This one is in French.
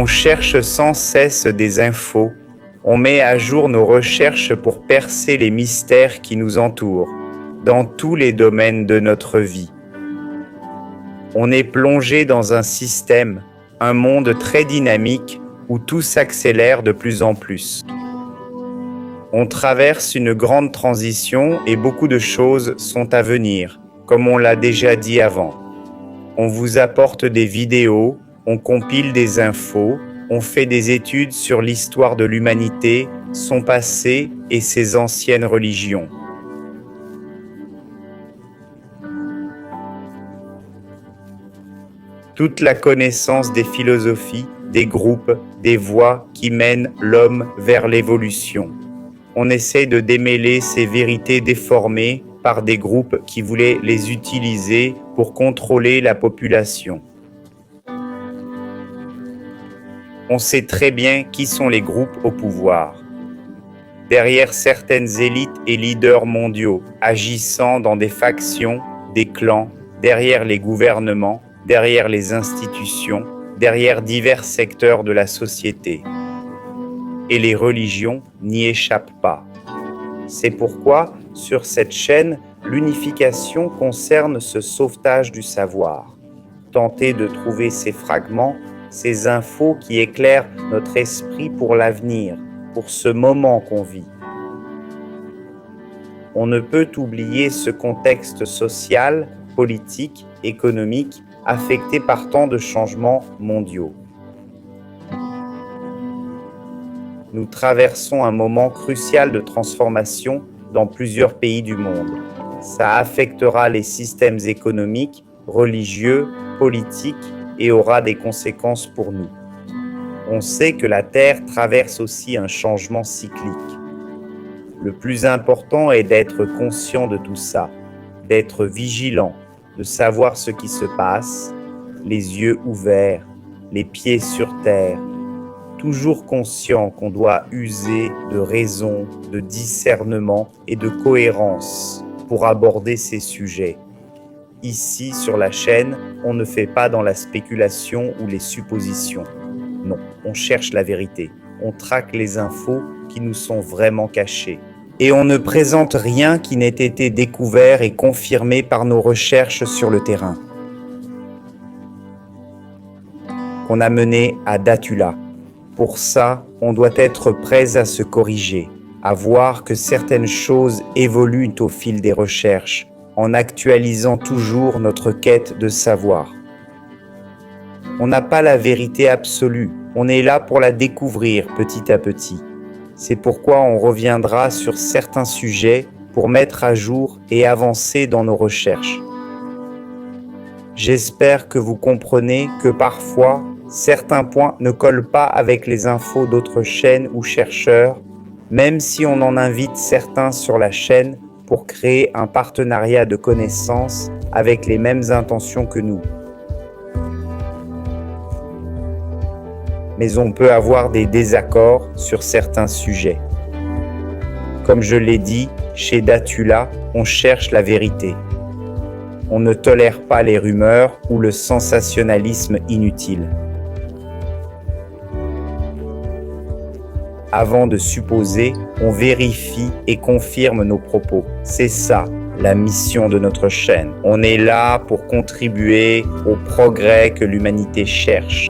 On cherche sans cesse des infos, on met à jour nos recherches pour percer les mystères qui nous entourent, dans tous les domaines de notre vie. On est plongé dans un système, un monde très dynamique où tout s'accélère de plus en plus. On traverse une grande transition et beaucoup de choses sont à venir, comme on l'a déjà dit avant. On vous apporte des vidéos, on compile des infos, on fait des études sur l'histoire de l'humanité, son passé et ses anciennes religions. Toute la connaissance des philosophies, des groupes, des voies qui mènent l'homme vers l'évolution. On essaie de démêler ces vérités déformées par des groupes qui voulaient les utiliser pour contrôler la population. On sait très bien qui sont les groupes au pouvoir. Derrière certaines élites et leaders mondiaux, agissant dans des factions, des clans, derrière les gouvernements, derrière les institutions, derrière divers secteurs de la société. Et les religions n'y échappent pas. C'est pourquoi, sur cette chaîne, l'unification concerne ce sauvetage du savoir. Tenter de trouver ces fragments, ces infos qui éclairent notre esprit pour l'avenir, pour ce moment qu'on vit. On ne peut oublier ce contexte social, politique, économique, affecté par tant de changements mondiaux. Nous traversons un moment crucial de transformation dans plusieurs pays du monde. Ça affectera les systèmes économiques, religieux, politiques et aura des conséquences pour nous. On sait que la Terre traverse aussi un changement cyclique. Le plus important est d'être conscient de tout ça, d'être vigilant, de savoir ce qui se passe, les yeux ouverts, les pieds sur terre, toujours conscient qu'on doit user de raison, de discernement et de cohérence pour aborder ces sujets. Ici, sur la chaîne, on ne fait pas dans la spéculation ou les suppositions. Non, on cherche la vérité. On traque les infos qui nous sont vraiment cachées. Et on ne présente rien qui n'ait été découvert et confirmé par nos recherches sur le terrain. Qu'on a mené à Datula. Pour ça, on doit être prêt à se corriger, à voir que certaines choses évoluent au fil des recherches, en actualisant toujours notre quête de savoir. On n'a pas la vérité absolue, on est là pour la découvrir petit à petit. C'est pourquoi on reviendra sur certains sujets pour mettre à jour et avancer dans nos recherches. J'espère que vous comprenez que parfois, certains points ne collent pas avec les infos d'autres chaînes ou chercheurs, même si on en invite certains sur la chaîne pour créer un partenariat de connaissances avec les mêmes intentions que nous. Mais on peut avoir des désaccords sur certains sujets. Comme je l'ai dit, chez Datula, on cherche la vérité. On ne tolère pas les rumeurs ou le sensationnalisme inutile. Avant de supposer, on vérifie et confirme nos propos. C'est ça, la mission de notre chaîne. On est là pour contribuer au progrès que l'humanité cherche.